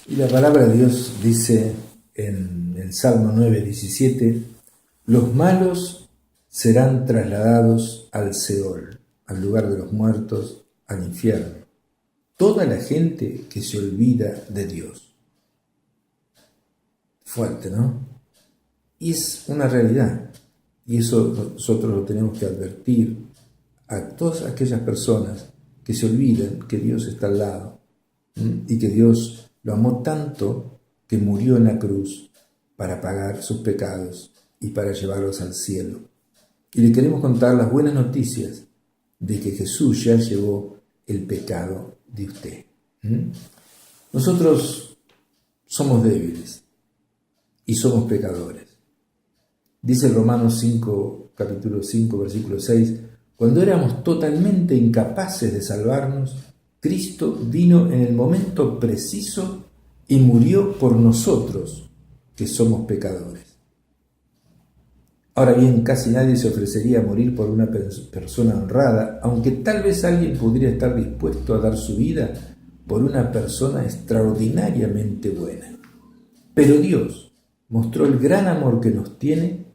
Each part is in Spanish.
Y la palabra de Dios dice en el Salmo 9:17, los malos serán trasladados al Seol, al lugar de los muertos, al infierno. Toda la gente que se olvida de Dios. Fuerte, ¿no? Y es una realidad. Y eso nosotros lo tenemos que advertir a todas aquellas personas que se olvidan que Dios está al lado y que Dios lo amó tanto que murió en la cruz para pagar sus pecados y para llevarlos al cielo. Y le queremos contar las buenas noticias de que Jesús ya llevó el pecado de usted. Nosotros somos débiles y somos pecadores. Dice Romanos 5, capítulo 5, versículo 6, cuando éramos totalmente incapaces de salvarnos, Cristo vino en el momento preciso y murió por nosotros, que somos pecadores. Ahora bien, casi nadie se ofrecería a morir por una persona honrada, aunque tal vez alguien podría estar dispuesto a dar su vida por una persona extraordinariamente buena. Pero Dios mostró el gran amor que nos tiene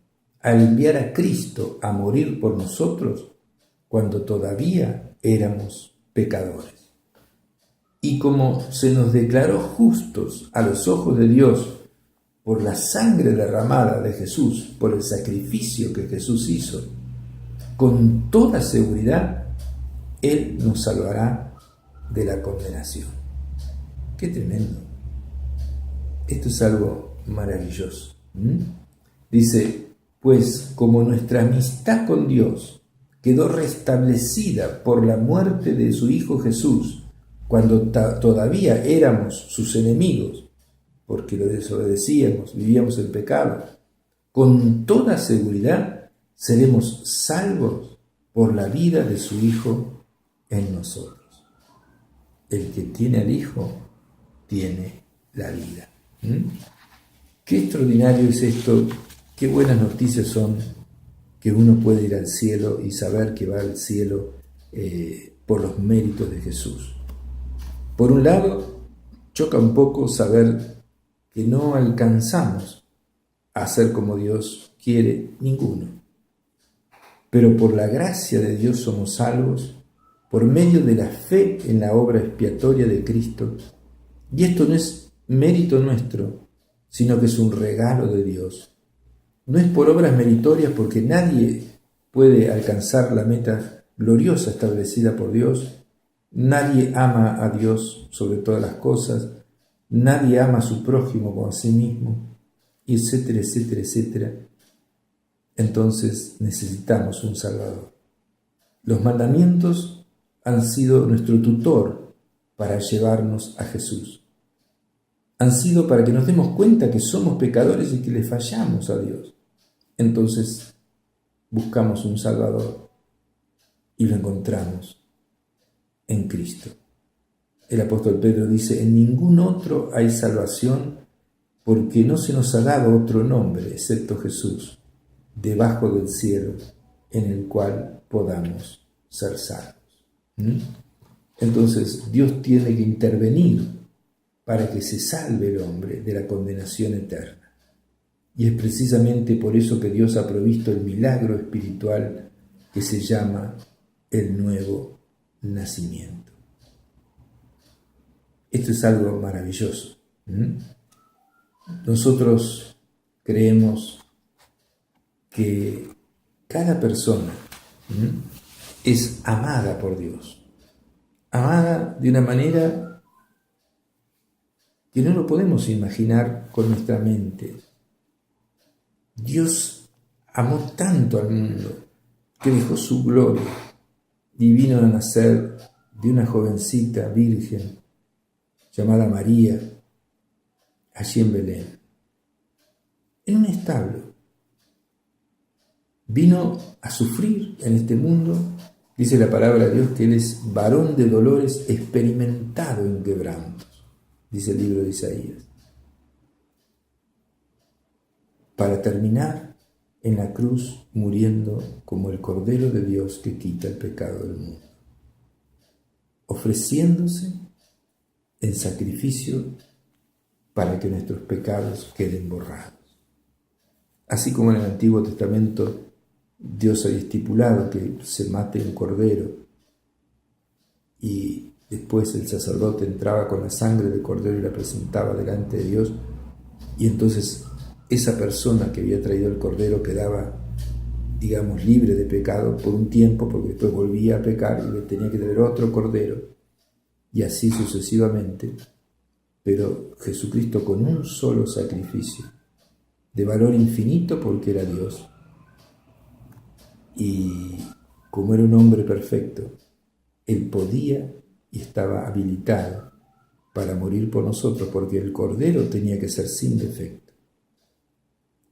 al enviar a Cristo a morir por nosotros cuando todavía éramos pecadores. Y como se nos declaró justos a los ojos de Dios por la sangre derramada de Jesús, por el sacrificio que Jesús hizo, con toda seguridad, Él nos salvará de la condenación. ¡Qué tremendo! Esto es algo maravilloso. Dice, pues como nuestra amistad con Dios quedó restablecida por la muerte de su Hijo Jesús, cuando todavía éramos sus enemigos, porque lo desobedecíamos, vivíamos el pecado, con toda seguridad seremos salvos por la vida de su Hijo en nosotros. El que tiene al Hijo tiene la vida. Qué extraordinario es esto, qué buenas noticias son que uno puede ir al cielo y saber que va al cielo por los méritos de Jesús. Por un lado, choca un poco saber que no alcanzamos a ser como Dios quiere ninguno. Pero por la gracia de Dios somos salvos por medio de la fe en la obra expiatoria de Cristo. Y esto no es mérito nuestro, sino que es un regalo de Dios. No es por obras meritorias porque nadie puede alcanzar la meta gloriosa establecida por Dios. Nadie ama a Dios sobre todas las cosas. Nadie ama a su prójimo como a sí mismo, y etcétera, etcétera, etcétera. Entonces necesitamos un Salvador. Los mandamientos han sido nuestro tutor para llevarnos a Jesús. Han sido para que nos demos cuenta que somos pecadores y que le fallamos a Dios. Entonces buscamos un Salvador y lo encontramos en Cristo. El apóstol Pedro dice, en ningún otro hay salvación porque no se nos ha dado otro nombre excepto Jesús, debajo del cielo, en el cual podamos ser salvos. Entonces Dios tiene que intervenir para que se salve el hombre de la condenación eterna. Y es precisamente por eso que Dios ha provisto el milagro espiritual que se llama el nuevo nacimiento. Esto es algo maravilloso. Nosotros creemos que cada persona es amada por Dios. Amada de una manera que no lo podemos imaginar con nuestra mente. Dios amó tanto al mundo que dejó su gloria y vino a nacer de una jovencita virgen llamada María, allí en Belén, en un establo. Vino a sufrir en este mundo, dice la palabra de Dios, que Él es varón de dolores, experimentado en quebrantos, dice el libro de Isaías, para terminar en la cruz muriendo como el Cordero de Dios que quita el pecado del mundo, ofreciéndose en sacrificio para que nuestros pecados queden borrados. Así como en el Antiguo Testamento Dios había estipulado que se mate un cordero y después el sacerdote entraba con la sangre del cordero y la presentaba delante de Dios, y entonces esa persona que había traído el cordero quedaba, digamos, libre de pecado por un tiempo, porque después volvía a pecar y tenía que traer otro cordero, y así sucesivamente. Pero Jesucristo, con un solo sacrificio, de valor infinito porque era Dios, y como era un hombre perfecto, Él podía y estaba habilitado para morir por nosotros, porque el cordero tenía que ser sin defecto.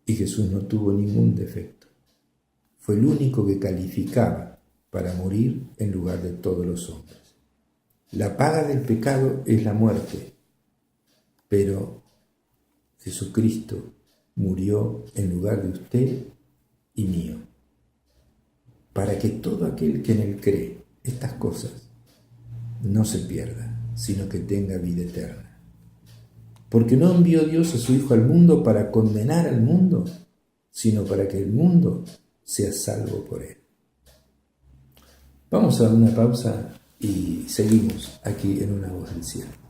Y Jesús no tuvo ningún defecto. Fue el único que calificaba para morir en lugar de todos los hombres. La paga del pecado es la muerte, pero Jesucristo murió en lugar de usted y mío, para que todo aquel que en Él cree estas cosas no se pierda, sino que tenga vida eterna. Porque no envió Dios a su Hijo al mundo para condenar al mundo, sino para que el mundo sea salvo por Él. Vamos a dar una pausa y seguimos aquí en Una Voz del Cielo.